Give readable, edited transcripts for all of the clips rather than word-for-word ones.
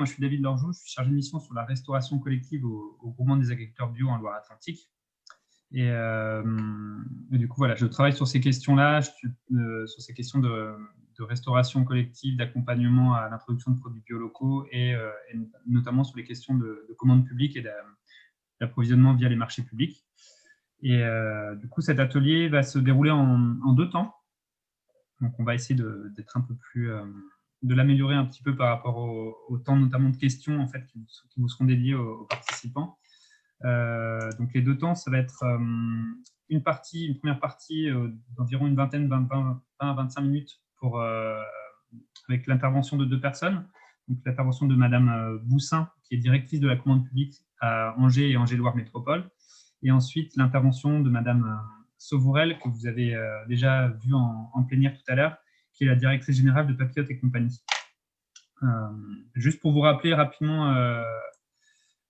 je suis David Lorjou, je suis chargé de mission sur la restauration collective au groupement des agriculteurs bio en Loire-Atlantique. Et du coup, voilà, je travaille sur ces questions-là, sur ces questions de restauration collective, d'accompagnement à l'introduction de produits bio locaux et notamment sur les questions de commande publique et d'approvisionnement via les marchés publics. Et du coup, cet atelier va se dérouler en 2 temps. Donc, on va essayer d'être un peu plus, de l'améliorer un petit peu par rapport au temps, notamment de questions en fait, qui vous seront dédiés aux participants. Donc, les 2 temps, ça va être une première partie d'environ une vingtaine, 20 à 25 minutes avec l'intervention de 2 personnes. Donc, l'intervention de Madame Boussin, qui est directrice de la commande publique à Angers et Angers-Loire Métropole. Et ensuite, l'intervention de Madame Sauvourel, que vous avez déjà vu en plénière tout à l'heure, qui est la directrice générale de Papillote et compagnie. Juste pour vous rappeler rapidement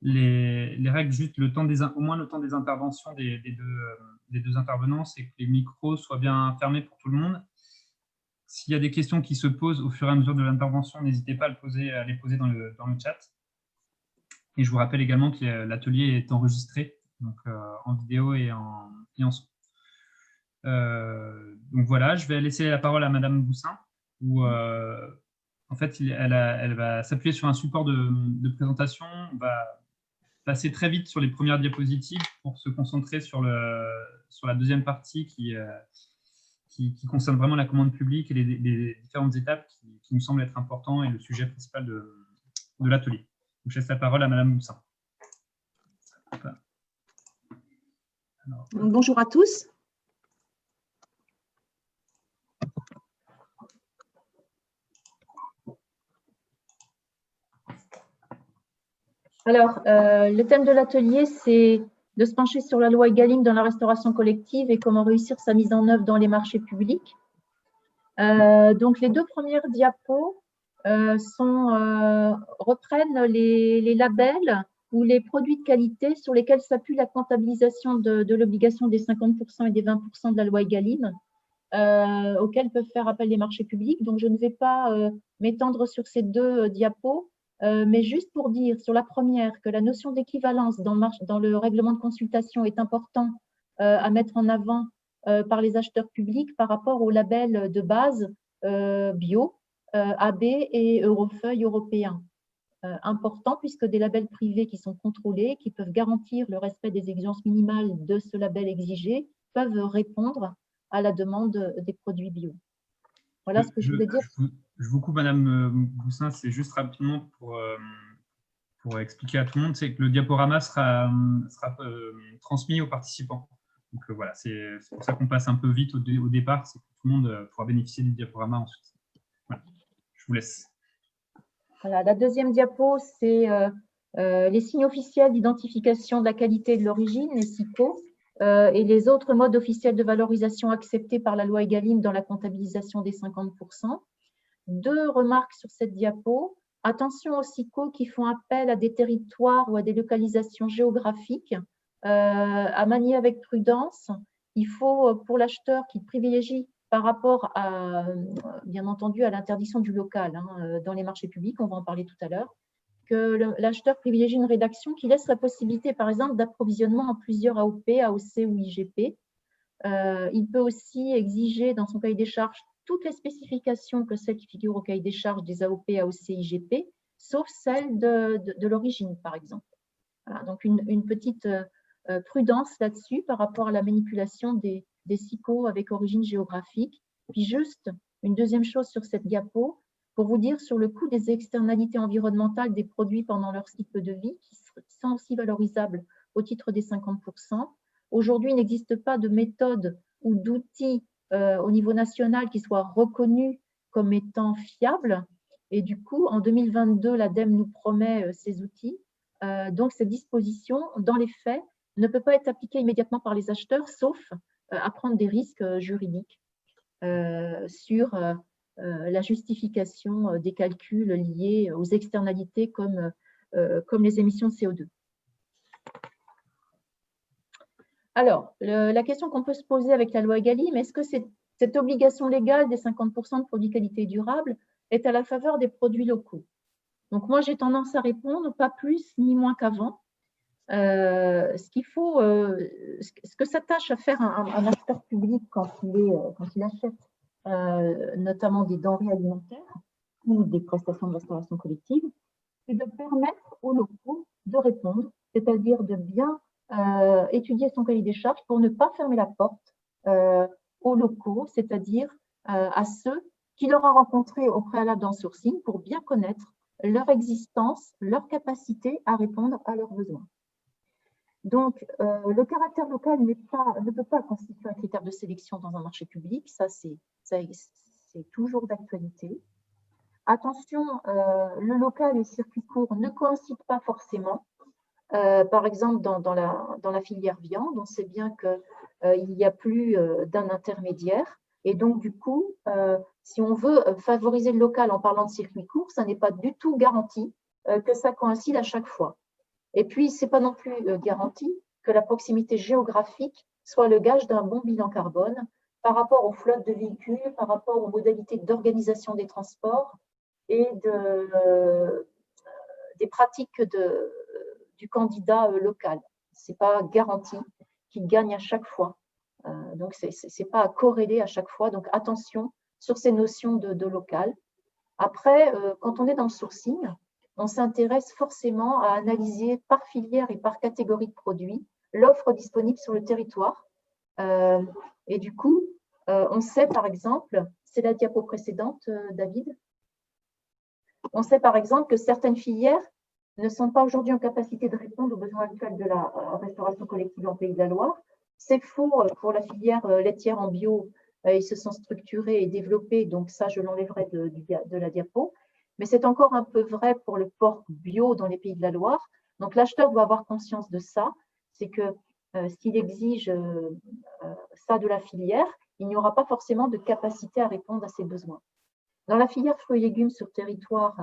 les règles, juste au moins le temps des interventions des deux intervenants, c'est que les micros soient bien fermés pour tout le monde. S'il y a des questions qui se posent au fur et à mesure de l'intervention, n'hésitez pas à les poser dans le chat. Et je vous rappelle également que l'atelier est enregistré, donc en vidéo et en son. Donc voilà, je vais laisser la parole à Madame Boussin, où en fait, elle va s'appuyer sur un support de présentation. On va passer très vite sur les premières diapositives pour se concentrer sur la deuxième partie qui concerne vraiment la commande publique et les différentes étapes qui nous semblent être importantes et le sujet principal de l'atelier. Donc, je laisse la parole à Madame Boussin. Bonjour à tous. Alors, le thème de l'atelier, c'est de se pencher sur la loi Egalim dans la restauration collective et comment réussir sa mise en œuvre dans les marchés publics. Donc, les 2 premières diapos reprennent les labels ou les produits de qualité sur lesquels s'appuie la comptabilisation de l'obligation des 50% et des 20% de la loi Egalim, auxquels peuvent faire appel les marchés publics. Donc, je ne vais pas m'étendre sur ces 2 diapos, mais juste pour dire sur la première que la notion d'équivalence dans le règlement de consultation est important à mettre en avant par les acheteurs publics par rapport aux labels de base bio, AB et Eurofeuille européen. Important puisque des labels privés qui sont contrôlés, qui peuvent garantir le respect des exigences minimales de ce label exigé, peuvent répondre à la demande des produits bio. Voilà ce que je voulais dire. Je vous coupe, Madame Boussin, c'est juste rapidement pour expliquer à tout le monde, c'est que le diaporama sera transmis aux participants. Donc voilà, c'est pour ça qu'on passe un peu vite au départ, c'est que tout le monde pourra bénéficier du diaporama ensuite. Voilà. Je vous laisse. Voilà, la deuxième diapo, c'est les signes officiels d'identification de la qualité et de l'origine, les SICO, et les autres modes officiels de valorisation acceptés par la loi Egalim dans la comptabilisation des 50%. 2 remarques sur cette diapo. Attention aux SICO qui font appel à des territoires ou à des localisations géographiques. À manier avec prudence. Il faut, pour l'acheteur qui privilégie par rapport à, bien entendu, à l'interdiction du local dans les marchés publics, on va en parler tout à l'heure, que l'acheteur privilégie une rédaction qui laisse la possibilité, par exemple, d'approvisionnement en plusieurs AOP, AOC ou IGP. Il peut aussi exiger dans son cahier des charges toutes les spécifications que celles qui figurent au cahier des charges des AOP, AOC, IGP, sauf celles de l'origine, par exemple. Voilà, donc, une petite prudence là-dessus par rapport à la manipulation des SICO avec origine géographique. Puis juste une deuxième chose sur cette diapo, pour vous dire sur le coût des externalités environnementales des produits pendant leur cycle de vie, qui sont aussi valorisables au titre des 50%. Aujourd'hui, il n'existe pas de méthode ou d'outils au niveau national qui soient reconnus comme étant fiables. Et du coup, en 2022, l'ADEME nous promet ces outils. Donc, cette disposition, dans les faits, ne peut pas être appliquée immédiatement par les acheteurs, sauf à prendre des risques juridiques sur la justification des calculs liés aux externalités comme les émissions de CO2. Alors, la question qu'on peut se poser avec la loi Egalim, est-ce que cette obligation légale des 50% de produits qualité durable est à la faveur des produits locaux? Donc, moi, j'ai tendance à répondre pas plus ni moins qu'avant. Ce que s'attache à faire un acteur public quand il achète notamment des denrées alimentaires ou des prestations de restauration collective, c'est de permettre aux locaux de répondre, c'est-à-dire de bien étudier son cahier des charges pour ne pas fermer la porte aux locaux, c'est-à-dire à ceux qu'il aura rencontrés au préalable dans le sourcing pour bien connaître leur existence, leur capacité à répondre à leurs besoins. Donc, le caractère local ne peut pas constituer un critère de sélection dans un marché public, ça c'est toujours d'actualité. Attention, le local et le circuit court ne coïncident pas forcément. Par exemple, dans la filière viande, on sait bien qu'il n'y a plus d'un intermédiaire. Et donc, du coup, si on veut favoriser le local en parlant de circuit court, ça n'est pas du tout garanti que ça coïncide à chaque fois. Et puis, ce n'est pas non plus garanti que la proximité géographique soit le gage d'un bon bilan carbone par rapport aux flottes de véhicules, par rapport aux modalités d'organisation des transports et des pratiques du candidat local. Ce n'est pas garanti qu'il gagne à chaque fois. Donc, ce n'est pas à corréler à chaque fois. Donc, attention sur ces notions de local. Après, quand on est dans le sourcing, on s'intéresse forcément à analyser par filière et par catégorie de produits l'offre disponible sur le territoire. Et du coup, on sait par exemple, c'est la diapo précédente, David, on sait par exemple que certaines filières ne sont pas aujourd'hui en capacité de répondre aux besoins actuels de la restauration collective en Pays de la Loire. C'est faux pour la filière laitière en bio, ils se sont structurés et développés, donc ça je l'enlèverai de la diapo. Mais c'est encore un peu vrai pour le porc bio dans les Pays de la Loire. Donc l'acheteur doit avoir conscience de ça, c'est que s'il exige ça de la filière, il n'y aura pas forcément de capacité à répondre à ses besoins. Dans la filière fruits et légumes sur territoire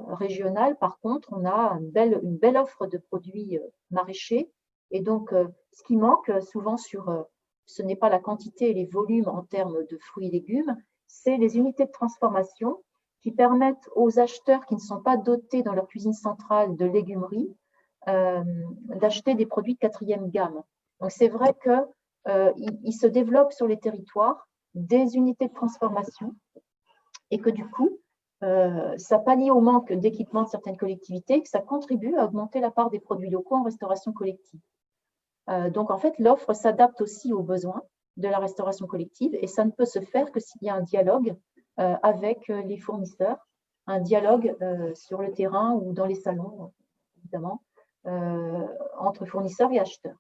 régional, par contre, on a une belle offre de produits maraîchers. Et donc, ce qui manque souvent ce n'est pas la quantité et les volumes en termes de fruits et légumes, c'est les unités de transformation qui permettent aux acheteurs qui ne sont pas dotés dans leur cuisine centrale de légumerie d'acheter des produits de quatrième gamme. Donc, c'est vrai qu'il se développe sur les territoires des unités de transformation et que du coup, ça pallie au manque d'équipement de certaines collectivités, que ça contribue à augmenter la part des produits locaux en restauration collective. Donc, en fait, l'offre s'adapte aussi aux besoins de la restauration collective et ça ne peut se faire que s'il y a un dialogue avec les fournisseurs, un dialogue sur le terrain ou dans les salons, évidemment, entre fournisseurs et acheteurs.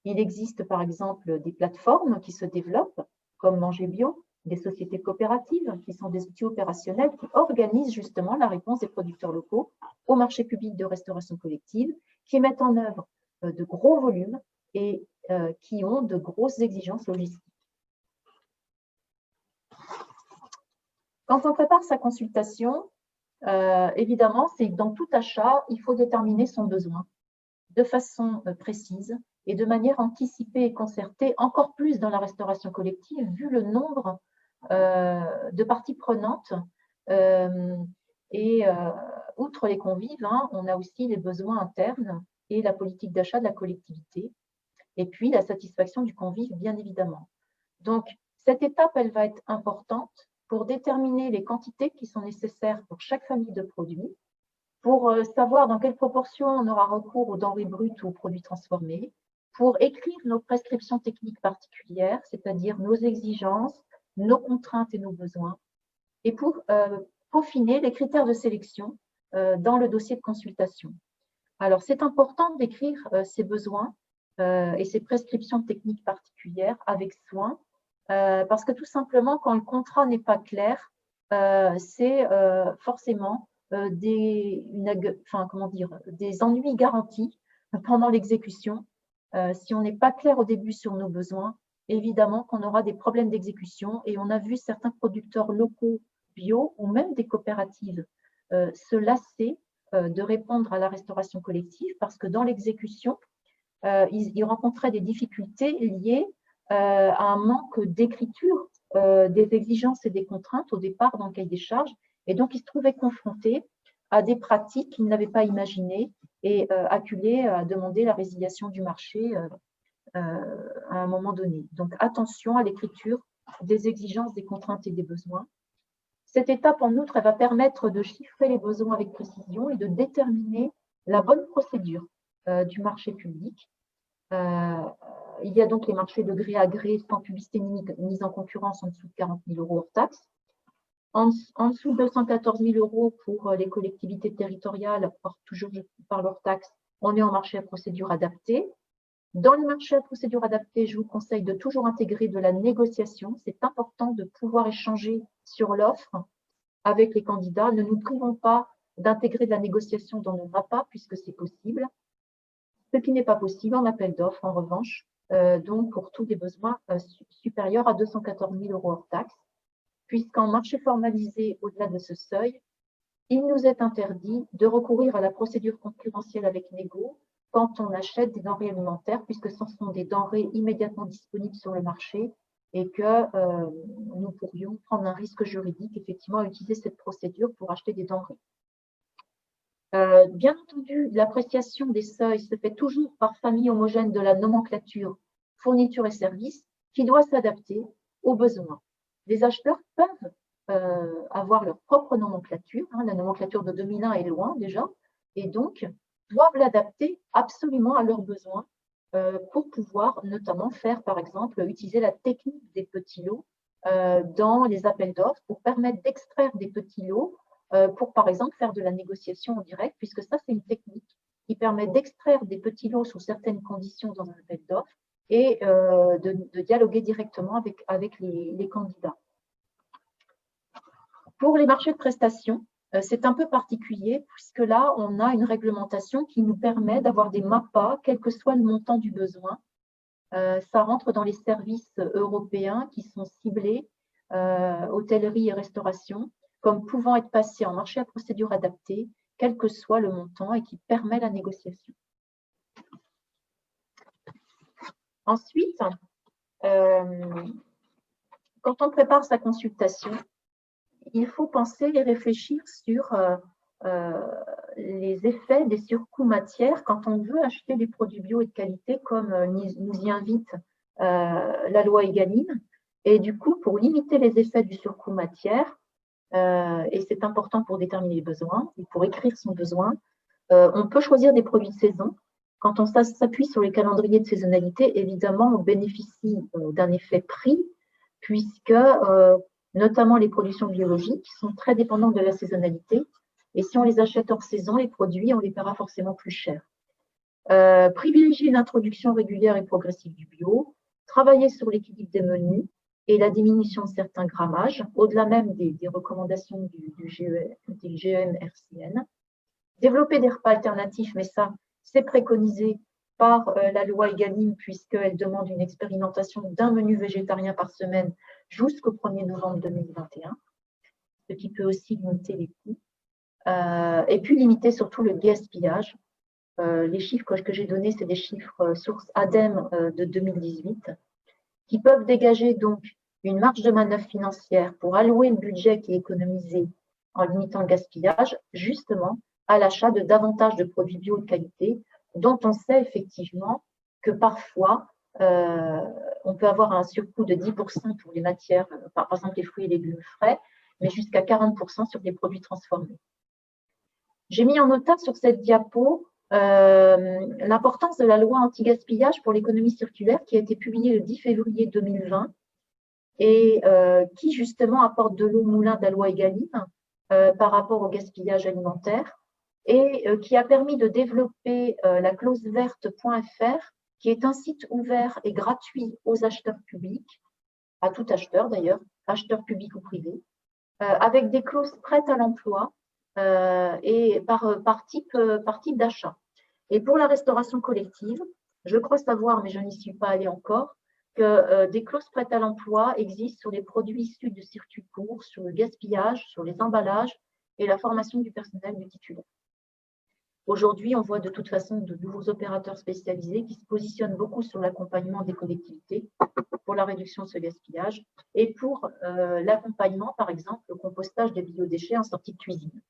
Il existe par exemple des plateformes qui se développent, comme Manger Bio, des sociétés coopératives qui sont des outils opérationnels qui organisent justement la réponse des producteurs locaux au marché public de restauration collective, qui mettent en œuvre de gros volumes et qui ont de grosses exigences logistiques. Quand on prépare sa consultation, évidemment, c'est que dans tout achat, il faut déterminer son besoin de façon précise et de manière anticipée et concertée, encore plus dans la restauration collective, vu le nombre de parties prenantes. Outre les convives, on a aussi les besoins internes et la politique d'achat de la collectivité, et puis la satisfaction du convive, bien évidemment. Donc, cette étape, elle va être importante pour déterminer les quantités qui sont nécessaires pour chaque famille de produits, pour savoir dans quelle proportion on aura recours aux denrées brutes ou aux produits transformés, pour écrire nos prescriptions techniques particulières, c'est-à-dire nos exigences, nos contraintes et nos besoins, et pour peaufiner les critères de sélection dans le dossier de consultation. Alors, c'est important d'écrire ces besoins et ces prescriptions techniques particulières avec soin, parce que tout simplement, quand le contrat n'est pas clair, c'est forcément des ennuis garantis pendant l'exécution. Si on n'est pas clair au début sur nos besoins, évidemment qu'on aura des problèmes d'exécution et on a vu certains producteurs locaux bio ou même des coopératives se lasser de répondre à la restauration collective parce que dans l'exécution, ils rencontraient des difficultés liées à un manque d'écriture des exigences et des contraintes au départ dans le cahier des charges Et donc, il se trouvait confronté à des pratiques qu'il n'avait pas imaginées et acculé à demander la résiliation du marché à un moment donné. Donc, attention à l'écriture des exigences, des contraintes et des besoins. Cette étape, en outre, elle va permettre de chiffrer les besoins avec précision et de déterminer la bonne procédure du marché public. Il y a donc les marchés de gré à gré, sans publicité ni mise en concurrence, en dessous de 40 000 € hors taxes. En dessous de 214 000 € pour les collectivités territoriales, toujours je parle hors taxes, on est en marché à procédure adaptée. Dans les marchés à procédure adaptée, je vous conseille de toujours intégrer de la négociation. C'est important de pouvoir échanger sur l'offre avec les candidats. Ne nous privons pas d'intégrer de la négociation dans nos MAPA, puisque c'est possible. Ce qui n'est pas possible en appel d'offres, en revanche, donc pour tous les besoins supérieurs à 214 000 € hors taxes, puisqu'en marché formalisé au-delà de ce seuil, il nous est interdit de recourir à la procédure concurrentielle avec négo quand on achète des denrées alimentaires, puisque ce sont des denrées immédiatement disponibles sur le marché et que nous pourrions prendre un risque juridique, effectivement, à utiliser cette procédure pour acheter des denrées. Bien entendu, l'appréciation des seuils se fait toujours par famille homogène de la nomenclature fourniture et services qui doit s'adapter aux besoins. Les acheteurs peuvent avoir leur propre nomenclature, la nomenclature de 2001 est loin déjà, et donc doivent l'adapter absolument à leurs besoins pour pouvoir notamment faire, par exemple, utiliser la technique des petits lots dans les appels d'offres pour permettre d'extraire des petits lots pour, par exemple, faire de la négociation en direct, puisque ça, c'est une technique qui permet d'extraire des petits lots sous certaines conditions dans un appel d'offres et de dialoguer directement avec les candidats. Pour les marchés de prestations, c'est un peu particulier, puisque là, on a une réglementation qui nous permet d'avoir des MAPA, quel que soit le montant du besoin. Ça rentre dans les services européens qui sont ciblés, hôtellerie et restauration, comme pouvant être passés en marché à procédure adaptée, quel que soit le montant, et qui permet la négociation. Ensuite, quand on prépare sa consultation, il faut penser et réfléchir sur les effets des surcoûts matières quand on veut acheter des produits bio et de qualité, comme nous y invite la loi Egalim. Et du coup, pour limiter les effets du surcoût matière, et c'est important pour déterminer les besoins et pour écrire son besoin, on peut choisir des produits de saison. Quand on s'appuie sur les calendriers de saisonnalité, évidemment, on bénéficie d'un effet prix, puisque notamment les productions biologiques sont très dépendantes de la saisonnalité. Et si on les achète hors saison, les produits, on les paiera forcément plus cher. Privilégier une introduction régulière et progressive du bio, travailler sur l'équilibre des menus et la diminution de certains grammages, au-delà même des recommandations du GEM-RCN. Développer des repas alternatifs, mais ça, c'est préconisé par la loi Egalim, puisqu'elle demande une expérimentation d'un menu végétarien par semaine jusqu'au 1er novembre 2021, ce qui peut aussi limiter les coûts. Et puis limiter surtout le gaspillage. Les chiffres que j'ai donnés, c'est des chiffres sources ADEME de 2018, qui peuvent dégager donc une marge de manœuvre financière pour allouer le budget qui est économisé en limitant le gaspillage, justement à l'achat de davantage de produits bio de qualité, dont on sait effectivement que parfois, on peut avoir un surcoût de 10% pour les matières, par exemple les fruits et légumes frais, mais jusqu'à 40% sur des produits transformés. J'ai mis en nota sur cette diapo l'importance de la loi anti-gaspillage pour l'économie circulaire qui a été publiée le 10 février 2020 et qui justement apporte de l'eau au moulin de la loi Egalim par rapport au gaspillage alimentaire et qui a permis de développer la clause verte.fr qui est un site ouvert et gratuit aux acheteurs publics, à tout acheteur d'ailleurs, acheteur public ou privé, avec des clauses prêtes à l'emploi et par type d'achat. Et pour la restauration collective, je crois savoir, mais je n'y suis pas allée encore, que des clauses prêtes à l'emploi existent sur les produits issus de circuits courts, sur le gaspillage, sur les emballages et la formation du personnel du titulaire. Aujourd'hui, on voit de toute façon de nouveaux opérateurs spécialisés qui se positionnent beaucoup sur l'accompagnement des collectivités pour la réduction de ce gaspillage et pour l'accompagnement, par exemple, au compostage des biodéchets en sortie de cuisine.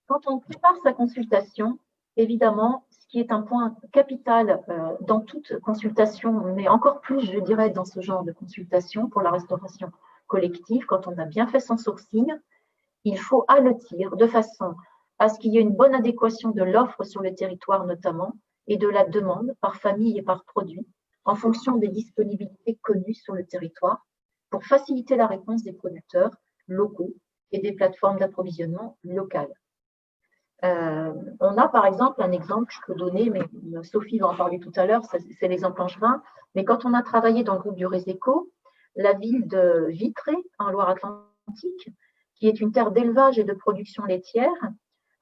Quand on prépare sa consultation, évidemment, ce qui est un point capital dans toute consultation, mais encore plus, je dirais, dans ce genre de consultation pour la restauration collective, quand on a bien fait son sourcing, il faut allotir de façon à ce qu'il y ait une bonne adéquation de l'offre sur le territoire notamment et de la demande par famille et par produit en fonction des disponibilités connues sur le territoire pour faciliter la réponse des producteurs locaux et des plateformes d'approvisionnement locales. On a par exemple un exemple que je peux donner, mais Sophie va en parler tout à l'heure, c'est l'exemple angevin, mais quand on a travaillé dans le groupe du Réséco, la ville de Vitré, en Loire-Atlantique, qui est une terre d'élevage et de production laitière,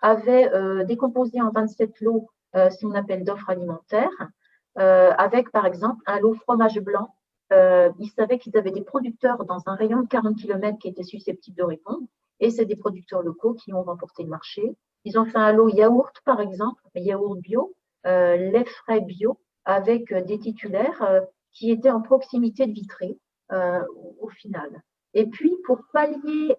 avait décomposé en 27 lots son appel d'offres alimentaires, avec par exemple un lot fromage blanc. Ils savaient qu'ils avaient des producteurs dans un rayon de 40 km qui étaient susceptibles de répondre, et c'est des producteurs locaux qui ont remporté le marché. Ils ont fait un lot yaourt, par exemple, yaourt bio, lait frais bio, avec des titulaires qui étaient en proximité de Vitré au final. Et puis, pour pallier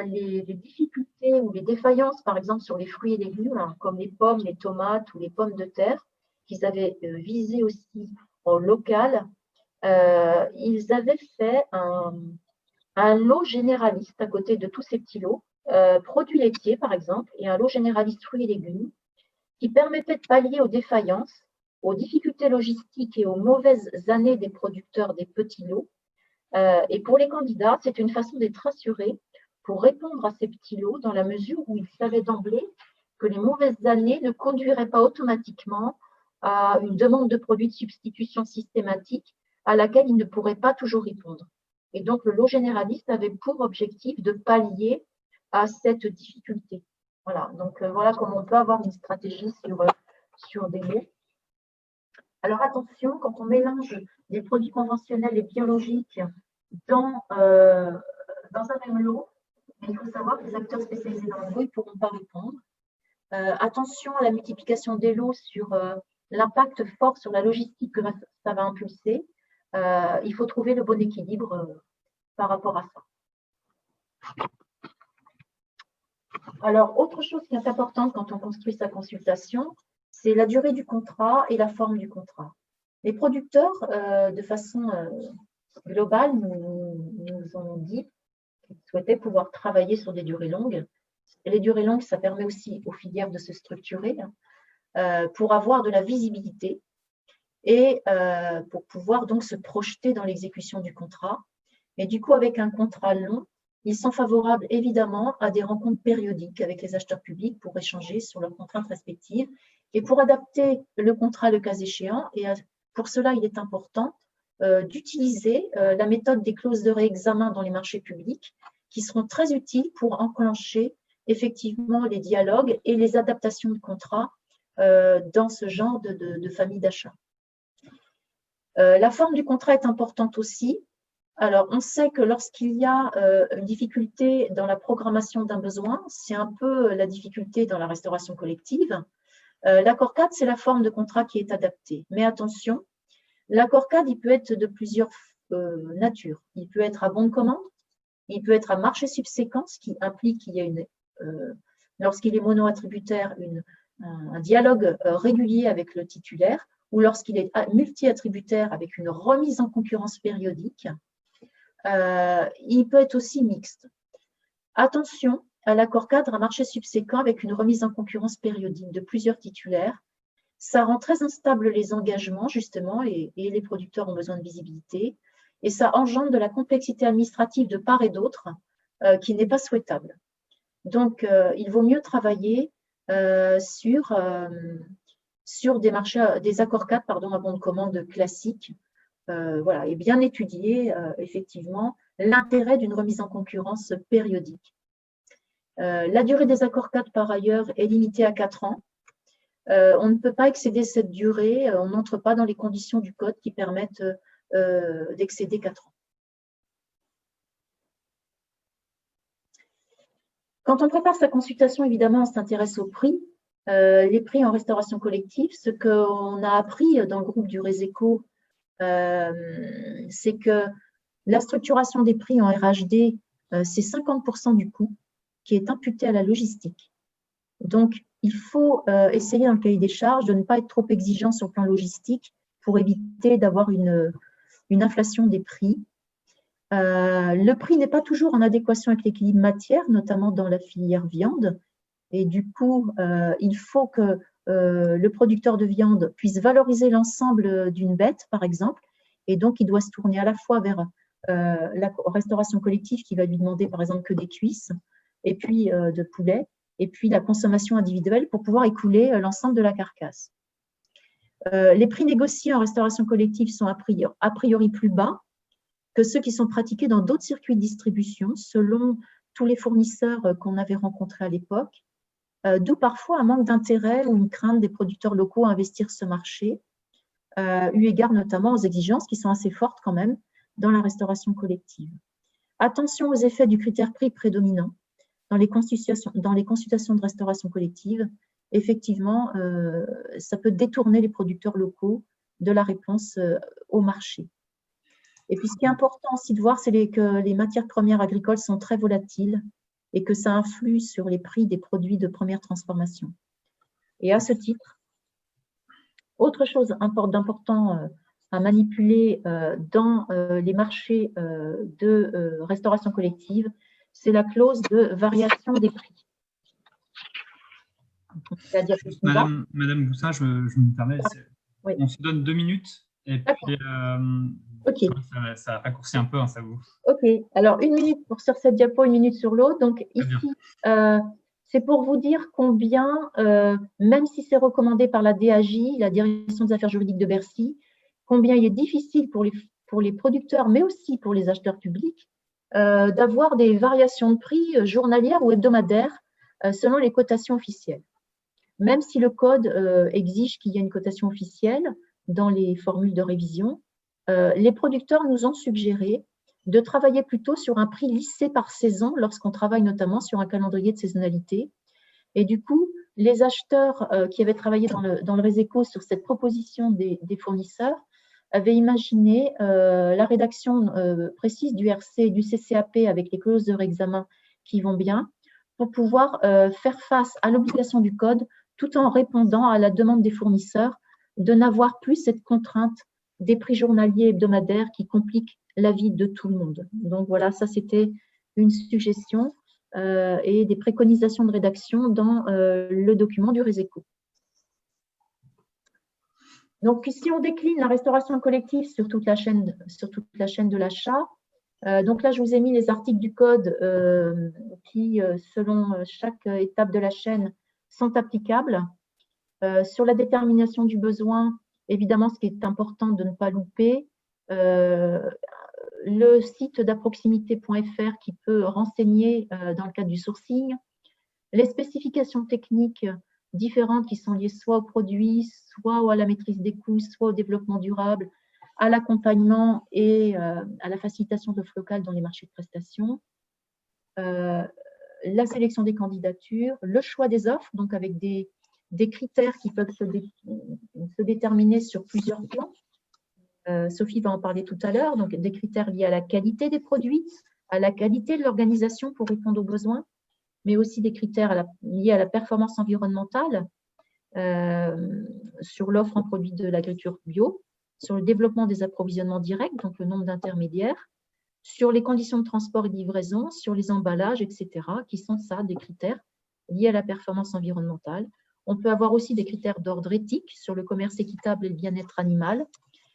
les difficultés ou les défaillances, par exemple, sur les fruits et légumes, hein, comme les pommes, les tomates ou les pommes de terre, qu'ils avaient visé aussi en local, ils avaient fait un lot généraliste à côté de tous ces petits lots, produits laitiers, par exemple, et un lot généraliste fruits et légumes, qui permettait de pallier aux défaillances, aux difficultés logistiques et aux mauvaises années des producteurs des petits lots. Et pour les candidats, c'est une façon d'être rassurés pour répondre à ces petits lots dans la mesure où ils savaient d'emblée que les mauvaises années ne conduiraient pas automatiquement à une demande de produits de substitution systématique à laquelle ils ne pourraient pas toujours répondre. Et donc, le lot généraliste avait pour objectif de pallier à cette difficulté. Voilà, donc voilà comment on peut avoir une stratégie sur des lots. Alors attention, quand on mélange des produits conventionnels et biologiques dans un même lot, il faut savoir que les acteurs spécialisés dans le lot ne pourront pas répondre. Attention à la multiplication des lots sur l'impact fort sur la logistique que ça va impulser. Il faut trouver le bon équilibre par rapport à ça. Alors, autre chose qui est importante quand on construit sa consultation, c'est la durée du contrat et la forme du contrat. Les producteurs, de façon globale, nous ont dit qu'ils souhaitaient pouvoir travailler sur des durées longues. Les durées longues, ça permet aussi aux filières de se structurer pour avoir de la visibilité et pour pouvoir donc se projeter dans l'exécution du contrat. Et du coup, avec un contrat long, ils sont favorables évidemment à des rencontres périodiques avec les acheteurs publics pour échanger sur leurs contraintes respectives et pour adapter le contrat le cas échéant. Et pour cela, il est important d'utiliser la méthode des clauses de réexamen dans les marchés publics qui seront très utiles pour enclencher effectivement les dialogues et les adaptations de contrats dans ce genre de famille d'achat. La forme du contrat est importante aussi. Alors, on sait que lorsqu'il y a une difficulté dans la programmation d'un besoin, c'est un peu la difficulté dans la restauration collective. L'accord cadre, c'est la forme de contrat qui est adaptée. Mais attention, l'accord cadre, il peut être de plusieurs natures. Il peut être à bon de commande, il peut être à marché subséquent, ce qui implique qu'il y a lorsqu'il est mono-attributaire, un dialogue régulier avec le titulaire, ou lorsqu'il est multi-attributaire avec une remise en concurrence périodique. Il peut être aussi mixte. Attention à l'accord cadre à marché subséquent avec une remise en concurrence périodique de plusieurs titulaires. Ça rend très instable les engagements, justement, et les producteurs ont besoin de visibilité. Et ça engendre de la complexité administrative de part et d'autre qui n'est pas souhaitable. Donc, il vaut mieux travailler sur des accords cadres à bon de commande classiques. Voilà, et bien étudier effectivement l'intérêt d'une remise en concurrence périodique. La durée des accords cadres, par ailleurs, est limitée à 4 ans. On ne peut pas excéder cette durée, on n'entre pas dans les conditions du code qui permettent d'excéder 4 ans. Quand on prépare sa consultation, évidemment, on s'intéresse aux prix. Les prix en restauration collective, ce qu'on a appris dans le groupe du Réseco, c'est que la structuration des prix en RHD, c'est 50% du coût qui est imputé à la logistique. Donc, il faut essayer dans le cahier des charges de ne pas être trop exigeant sur le plan logistique pour éviter d'avoir une inflation des prix. Le prix n'est pas toujours en adéquation avec l'équilibre matière, notamment dans la filière viande. Et du coup, il faut que le producteur de viande puisse valoriser l'ensemble d'une bête, par exemple. Et donc, il doit se tourner à la fois vers la restauration collective qui va lui demander, par exemple, que des cuisses, et puis de poulet, et puis la consommation individuelle pour pouvoir écouler l'ensemble de la carcasse. Les prix négociés en restauration collective sont a priori plus bas que ceux qui sont pratiqués dans d'autres circuits de distribution, selon tous les fournisseurs qu'on avait rencontrés à l'époque, d'où parfois un manque d'intérêt ou une crainte des producteurs locaux à investir ce marché, eu égard notamment aux exigences qui sont assez fortes quand même dans la restauration collective. Attention aux effets du critère prix prédominant dans les consultations de restauration collective. Effectivement, ça peut détourner les producteurs locaux de la réponse au marché. Et puis, ce qui est important aussi de voir, c'est que les matières premières agricoles sont très volatiles et que ça influe sur les prix des produits de première transformation. Et à ce titre, autre chose d'important à manipuler dans les marchés de restauration collective, c'est la clause de variation des prix. Madame Boussin, je me permets, oui. On se donne 2 minutes et puis okay. Ça raccourcit un peu, hein, ça vous. Ok, alors 1 minute sur cette diapo, 1 minute sur l'autre. Donc ici, c'est pour vous dire combien, même si c'est recommandé par la DAJ, la Direction des Affaires Juridiques de Bercy, combien il est difficile pour les producteurs, mais aussi pour les acheteurs publics, d'avoir des variations de prix journalières ou hebdomadaires selon les cotations officielles. Même si le code exige qu'il y ait une cotation officielle dans les formules de révision, les producteurs nous ont suggéré de travailler plutôt sur un prix lissé par saison lorsqu'on travaille notamment sur un calendrier de saisonnalité. Et du coup, les acheteurs qui avaient travaillé dans le Réseco sur cette proposition des fournisseurs avaient imaginé la rédaction précise du RC et du CCAP avec les clauses de réexamen qui vont bien pour pouvoir faire face à l'obligation du code tout en répondant à la demande des fournisseurs de n'avoir plus cette contrainte des prix journaliers hebdomadaires qui compliquent la vie de tout le monde. Donc voilà, ça c'était une suggestion et des préconisations de rédaction dans le document du Réseco. Donc si on décline la restauration collective sur toute la chaîne de l'achat, donc là je vous ai mis les articles du code qui, selon chaque étape de la chaîne, sont applicables. Sur la détermination du besoin, évidemment, ce qui est important de ne pas louper, le site d'approximité.fr qui peut renseigner dans le cadre du sourcing, les spécifications techniques différentes qui sont liées soit aux produits, soit à la maîtrise des coûts, soit au développement durable, à l'accompagnement et à la facilitation d'offres locales dans les marchés de prestations, la sélection des candidatures, le choix des offres, donc avec des critères qui peuvent se déterminer sur plusieurs plans. Sophie va en parler tout à l'heure, donc des critères liés à la qualité des produits, à la qualité de l'organisation pour répondre aux besoins, mais aussi des critères liés à la performance environnementale sur l'offre en produits de l'agriculture bio, sur le développement des approvisionnements directs, donc le nombre d'intermédiaires, sur les conditions de transport et de livraison, sur les emballages, etc., qui sont ça, des critères liés à la performance environnementale. On peut avoir aussi des critères d'ordre éthique sur le commerce équitable et le bien-être animal,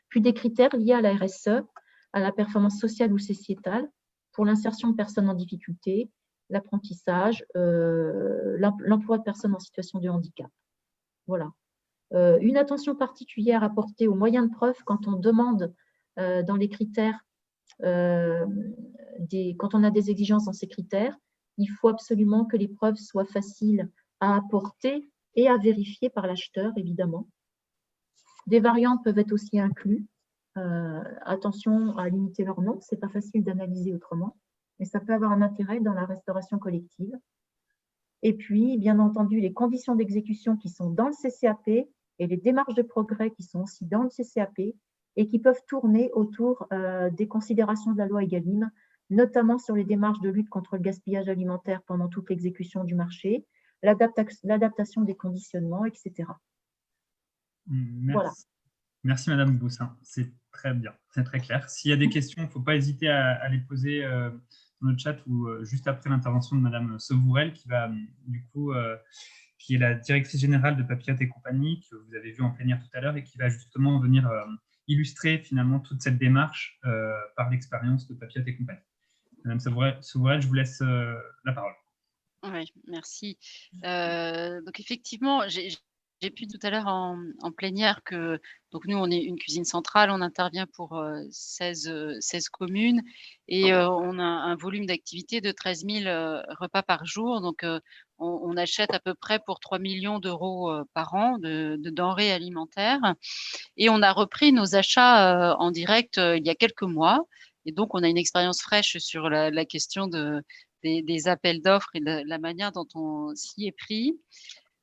puis des critères liés à la RSE, à la performance sociale ou sociétale, pour l'insertion de personnes en difficulté, l'apprentissage, l'emploi de personnes en situation de handicap. Voilà. Une attention particulière à porter aux moyens de preuve quand on demande dans les critères, quand on a des exigences dans ces critères, il faut absolument que les preuves soient faciles à apporter et à vérifier par l'acheteur, évidemment. Des variantes peuvent être aussi inclus. Attention à limiter leur nombre, ce n'est pas facile d'analyser autrement, mais ça peut avoir un intérêt dans la restauration collective. Et puis, bien entendu, les conditions d'exécution qui sont dans le CCAP et les démarches de progrès qui sont aussi dans le CCAP et qui peuvent tourner autour des considérations de la loi Egalim, notamment sur les démarches de lutte contre le gaspillage alimentaire pendant toute l'exécution du marché, l'adaptation des conditionnements, etc. Merci. Voilà. Merci Madame Boussin, c'est très bien, c'est très clair. S'il y a des questions, il ne faut pas hésiter à les poser dans le chat ou juste après l'intervention de Madame Sevourel qui va du coup, qui est la directrice générale de Papillote et compagnie, que vous avez vu en plénière tout à l'heure et qui va justement venir illustrer finalement toute cette démarche par l'expérience de Papillote et compagnie. Madame Sevourel, je vous laisse la parole. Oui, merci. Donc effectivement, j'ai pu tout à l'heure en plénière que donc nous, on est une cuisine centrale, on intervient pour 16 communes et on a un volume d'activité de 13 000 repas par jour. Donc, on achète à peu près pour 3 millions d'euros par an de denrées alimentaires et on a repris nos achats en direct il y a quelques mois. Et donc, on a une expérience fraîche sur la question des appels d'offres et la manière dont on s'y est pris.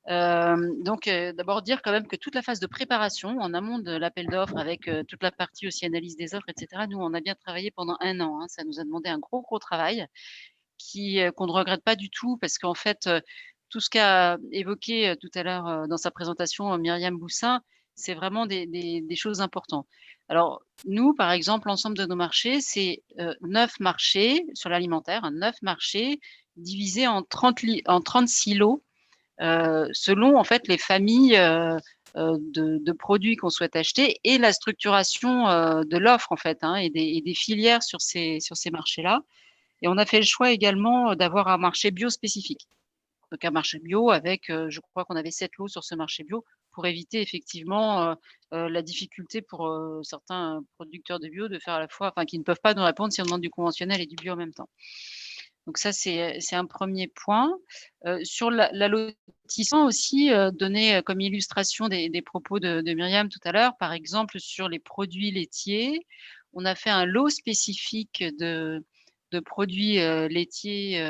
Donc, d'abord dire quand même que toute la phase de préparation en amont de l'appel d'offres avec toute la partie aussi analyse des offres, etc., nous, on a bien travaillé pendant 1 an. Hein. Ça nous a demandé un gros, gros travail qu'on ne regrette pas du tout parce qu'en fait, tout ce qu'a évoqué tout à l'heure dans sa présentation Myriam Boussin, c'est vraiment des choses importantes. Alors, nous, par exemple, l'ensemble de nos marchés, c'est 9 marchés sur l'alimentaire, 9 marchés divisés en 30 silos selon en fait les familles de produits qu'on souhaite acheter et la structuration de l'offre en fait hein, et des filières sur ces marchés-là. Et on a fait le choix également d'avoir un marché bio spécifique. Donc un marché bio avec, je crois qu'on avait 7 lots sur ce marché bio pour éviter effectivement la difficulté pour certains producteurs de bio de faire à la fois, enfin qui ne peuvent pas nous répondre si on demande du conventionnel et du bio en même temps. Donc ça, c'est un premier point. Sur l'allotissement aussi, donné comme illustration des propos de Myriam tout à l'heure, par exemple sur les produits laitiers, on a fait un lot spécifique de produits laitiers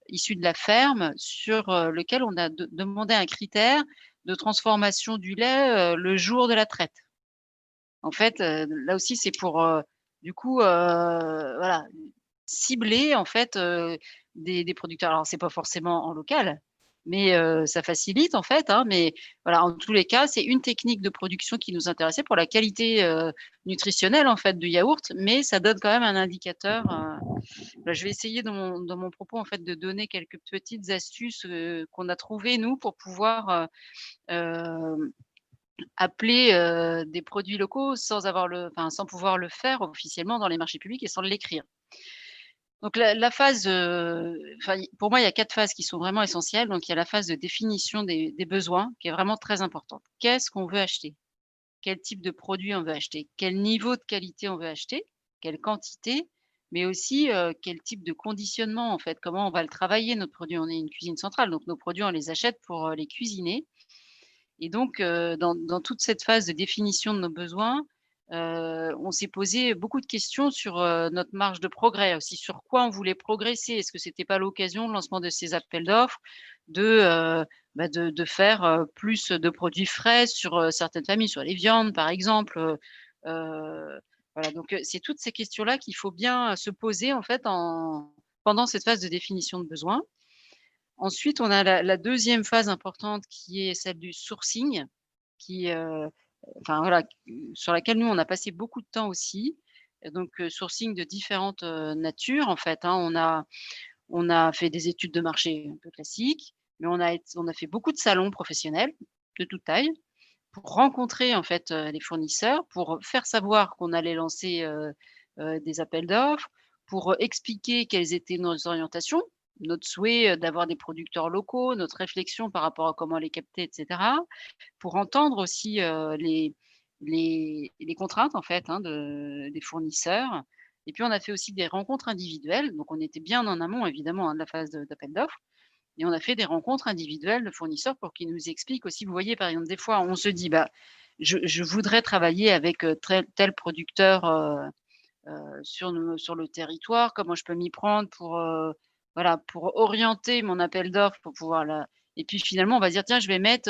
issus de la ferme sur lequel on a demandé un critère de transformation du lait le jour de la traite. En fait, là aussi, c'est pour du coup, voilà, cibler en fait des producteurs. Alors c'est pas forcément en local, mais ça facilite en fait. Hein, mais voilà, en tous les cas, c'est une technique de production qui nous intéressait pour la qualité nutritionnelle en fait du yaourt, mais ça donne quand même un indicateur. Je vais essayer dans mon propos en fait de donner quelques petites astuces qu'on a trouvées nous pour pouvoir appeler des produits locaux sans pouvoir le faire officiellement dans les marchés publics et sans l'écrire. Donc la phase, pour moi, il y a 4 phases qui sont vraiment essentielles. Donc il y a la phase de définition des besoins qui est vraiment très importante. Qu'est-ce qu'on veut acheter? Quel type de produit on veut acheter? Quel niveau de qualité on veut acheter? Quelle quantité? Mais aussi, quel type de conditionnement en fait? Comment on va le travailler notre produit? On est une cuisine centrale, donc nos produits, on les achète pour les cuisiner. Et donc, dans toute cette phase de définition de nos besoins, on s'est posé beaucoup de questions sur notre marge de progrès, aussi sur quoi on voulait progresser. Est-ce que c'était pas l'occasion, le lancement de ces appels d'offres, de faire plus de produits frais sur certaines familles, sur les viandes par exemple. Voilà, donc c'est toutes ces questions-là qu'il faut bien se poser en fait pendant cette phase de définition de besoins. Ensuite, on a la deuxième phase importante qui est celle du sourcing, qui, voilà, sur laquelle nous, on a passé beaucoup de temps aussi. Donc, sourcing de différentes natures, en fait. Hein. On a fait des études de marché un peu classiques, mais on a fait beaucoup de salons professionnels de toute taille pour rencontrer en fait les fournisseurs, pour faire savoir qu'on allait lancer des appels d'offres, pour expliquer quelles étaient nos orientations, notre souhait d'avoir des producteurs locaux, notre réflexion par rapport à comment les capter, etc. Pour entendre aussi les contraintes en fait hein, des fournisseurs. Et puis on a fait aussi des rencontres individuelles, donc on était bien en amont évidemment hein, de la phase d'appel d'offres. Et on a fait des rencontres individuelles de fournisseurs pour qu'ils nous expliquent aussi. Vous voyez, par exemple, des fois, on se dit, je voudrais travailler avec tel producteur sur le territoire. Comment je peux m'y prendre pour voilà, pour orienter mon appel d'offres, pour pouvoir et puis finalement, on va dire, tiens,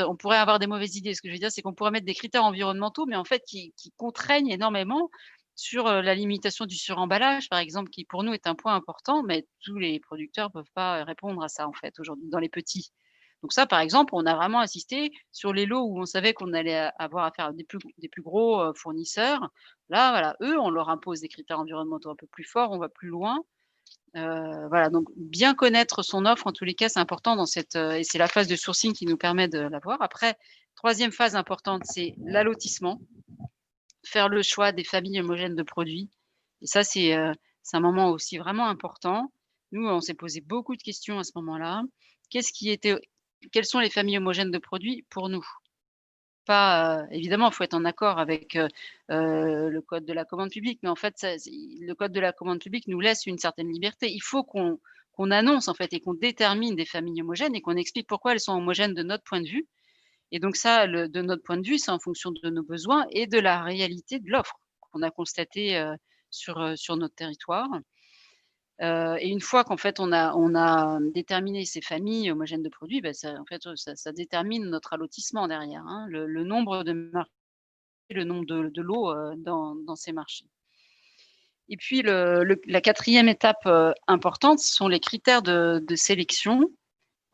on pourrait avoir des mauvaises idées. Ce que je veux dire, c'est qu'on pourrait mettre des critères environnementaux, mais en fait, qui contraignent énormément sur la limitation du suremballage, par exemple, qui pour nous est un point important, mais tous les producteurs ne peuvent pas répondre à ça, en fait, aujourd'hui, dans les petits. Donc ça, par exemple, on a vraiment insisté sur les lots où on savait qu'on allait avoir affaire à des plus gros fournisseurs. Là, voilà, eux, on leur impose des critères environnementaux un peu plus forts, on va plus loin. Voilà, donc bien connaître son offre, en tous les cas, c'est important dans cette, et c'est la phase de sourcing qui nous permet de l'avoir. Après, 3e phase importante, c'est l'allotissement. Faire le choix des familles homogènes de produits, et ça, c'est un moment aussi vraiment important. Nous, on s'est posé beaucoup de questions à ce moment-là. Quelles sont les familles homogènes de produits pour nous? Pas, évidemment, il faut être en accord avec, le code de la commande publique, mais en fait, le code de la commande publique nous laisse une certaine liberté. Il faut qu'on annonce, en fait, et qu'on détermine des familles homogènes et qu'on explique pourquoi elles sont homogènes de notre point de vue, et donc ça, de notre point de vue, c'est en fonction de nos besoins et de la réalité de l'offre qu'on a constatée, sur notre territoire. Et une fois qu'en fait on a déterminé ces familles homogènes de produits, bah, ça en fait, ça détermine notre allotissement derrière, hein, le nombre de marchés, le nombre de lots, dans ces marchés. Et puis la 4e étape, importante, ce sont les critères de sélection.